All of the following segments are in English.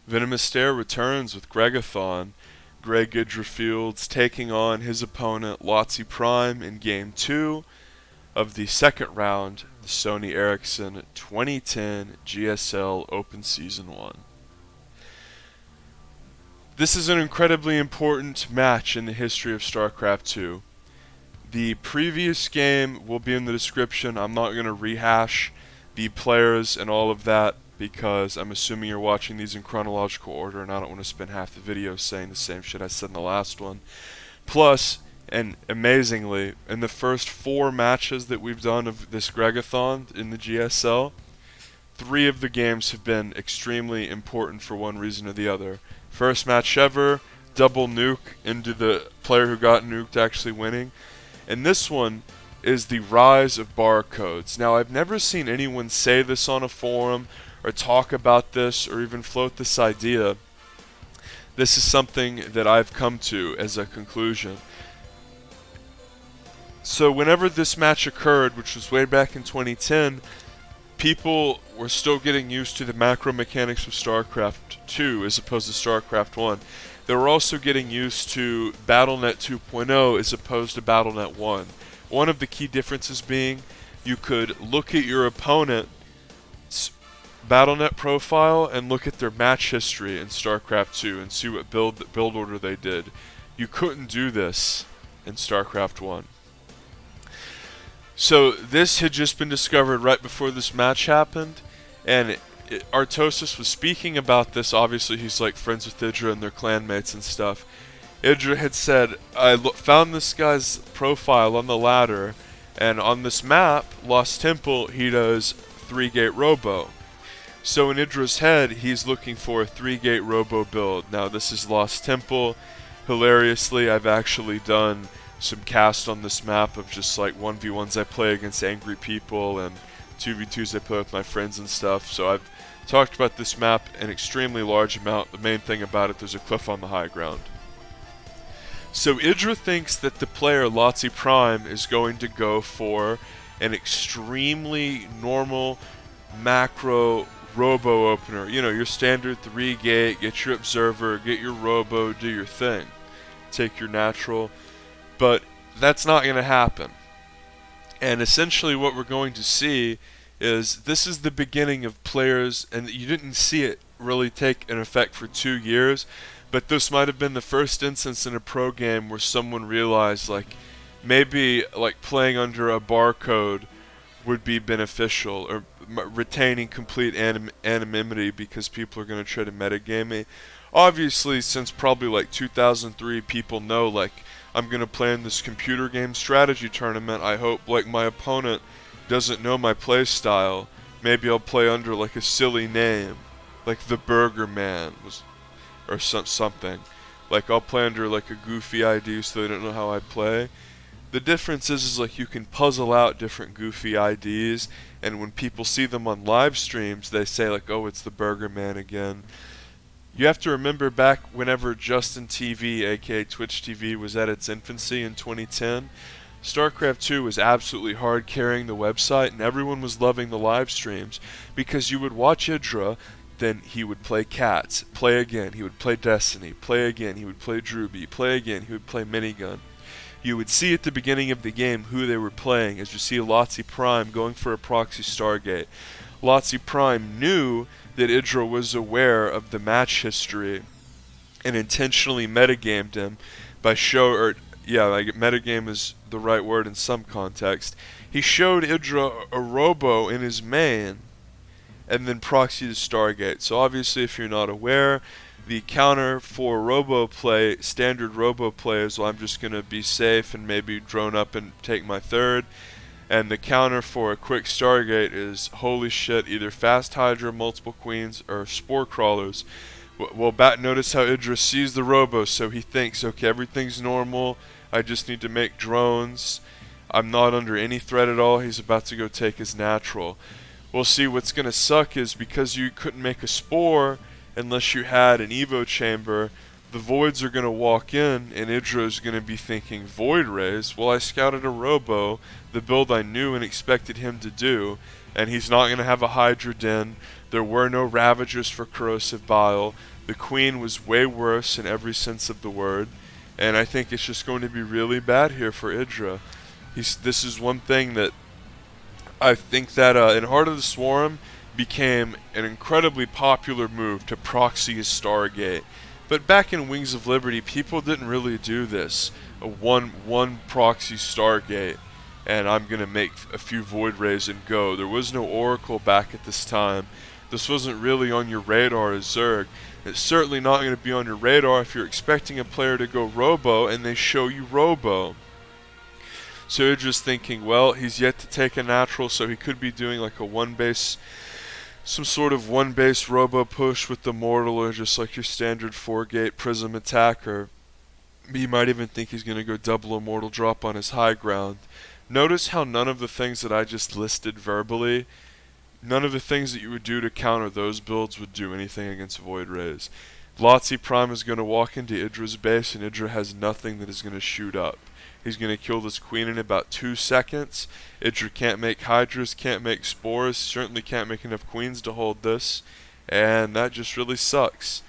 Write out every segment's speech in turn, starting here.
VenomousStare returns with Gregathon. IdrA Fields taking on his opponent Lotzi Prime in Game 2 of the second round, the Sony Ericsson 2010 GSL Open Season 1. This is an incredibly important match in the history of StarCraft 2. The previous game will be in the description. I'm not going to rehash the players and all of that because I'm assuming you're watching these in chronological order and I don't want to spend half the video saying the same shit I said in the last one. Plus, and amazingly, in the first 4 matches that we've done of this Gregathon in the GSL, 3 of the games have been extremely important for one reason or the other. First match ever, double nuke into the player who got nuked actually winning. And this one is the rise of barcodes. Now, I've never seen anyone say this on a forum or talk about this or even float this idea. This is something that I've come to as a conclusion. So whenever this match occurred, which was way back in 2010, people were still getting used to the macro mechanics of StarCraft 2 as opposed to StarCraft 1. They were also getting used to BattleNet 2.0 as opposed to BattleNet 1. One of the key differences being you could look at your opponent's BattleNet profile and look at their match history in StarCraft 2 and see what build order they did. You couldn't do this in StarCraft 1. So this had just been discovered right before this match happened, and Artosis was speaking about this. Obviously, he's like friends with IdrA and their clanmates and stuff. IdrA had said, I found this guy's profile on the ladder, and on this map, Lost Temple, he does 3-gate robo. So in IdrA's head, he's looking for a 3-gate robo build. Now this is Lost Temple. Hilariously, I've actually done some cast on this map of just like 1v1s I play against angry people and 2v2s I play with my friends and stuff. So I've talked about this map an extremely large amount. The main thing about it, there's a cliff on the high ground. So IdrA thinks that the player Lotzi Prime is going to go for an extremely normal macro robo opener. You know, your standard 3-gate, get your observer, get your robo, do your thing. Take your natural. But that's not going to happen. And essentially what we're going to see is this is the beginning of players, and you didn't see it really take an effect for 2 years, but this might have been the first instance in a pro game where someone realized like maybe like playing under a barcode would be beneficial, or retaining complete anonymity because people are going to try to metagame me. Obviously, since probably like 2003, people know like I'm going to play in this computer game strategy tournament. I hope like my opponent doesn't know my play style. Maybe I'll play under like a silly name, like the Burger Man or something. Like I'll play under like a goofy ID so they don't know how I play. The difference is like you can puzzle out different goofy IDs, and when people see them on live streams, they say like, oh, it's the Burger Man again. You have to remember back whenever Justin TV, aka Twitch TV, was at its infancy in 2010, StarCraft 2 was absolutely hard carrying the website, and everyone was loving the live streams because you would watch IdrA, then he would play Cats, play again, he would play Destiny, play again, he would play Drewby, play again, he would play Minigun. You would see at the beginning of the game who they were playing, as you see Lotzi Prime going for a proxy Stargate. Lotzi Prime knew that IdrA was aware of the match history and intentionally metagamed him by metagame is the right word in some context. He showed IdrA a robo in his main and then proxied to Stargate. So obviously, if you're not aware, the counter for robo play, standard robo play, is, well, I'm just going to be safe and maybe drone up and take my third. And the counter for a quick Stargate is, holy shit, either fast Hydra, multiple queens, or spore crawlers. Well, notice how IdrA sees the robo, so he thinks, okay, everything's normal, I just need to make drones, I'm not under any threat at all, he's about to go take his natural. Well, see, what's going to suck is because you couldn't make a spore unless you had an Evo chamber, the voids are going to walk in, and IdrA is going to be thinking, void rays? Well, I scouted a robo, the build I knew and expected him to do, and he's not going to have a Hydra Den. There were no Ravagers for Corrosive Bile. The queen was way worse in every sense of the word, and I think it's just going to be really bad here for IdrA. This is one thing that I think that in Heart of the Swarm became an incredibly popular move to proxy a Stargate. But back in Wings of Liberty, people didn't really do this. A one proxy Stargate, and I'm gonna make a few Void Rays and go. There was no Oracle back at this time. This wasn't really on your radar as Zerg. It's certainly not going to be on your radar if you're expecting a player to go robo and they show you robo. So you're just thinking, well, he's yet to take a natural, so he could be doing like a one base, some sort of one base robo push with the mortal, or just like your standard 4-gate prism attack, or you might even think he's going to go double immortal drop on his high ground. Notice how none of the things that I just listed verbally, none of the things that you would do to counter those builds would do anything against Void Rays. Lotzi Prime is going to walk into IdrA's base, and IdrA has nothing that is going to shoot up. He's going to kill this queen in about 2 seconds. IdrA can't make Hydras, can't make Spores, certainly can't make enough queens to hold this, and that just really sucks.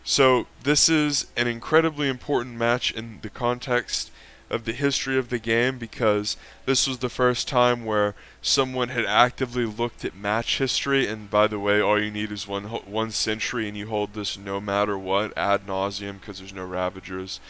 So this is an incredibly important match in the context of the history of the game, because this was the first time where someone had actively looked at match history, and by the way, all you need is one sentry and you hold this no matter what, ad nauseum, because there's no Ravagers.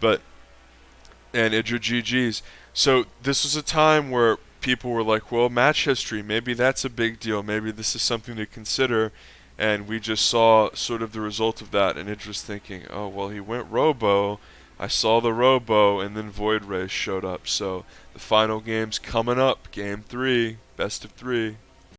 And IdrA GG's. So this was a time where people were like, well, match history, maybe that's a big deal, maybe this is something to consider, and we just saw sort of the result of that, and IdrA's thinking, oh, well, he went robo, I saw the robo, and then Void Ray showed up. So the final game's coming up, game 3, best of 3.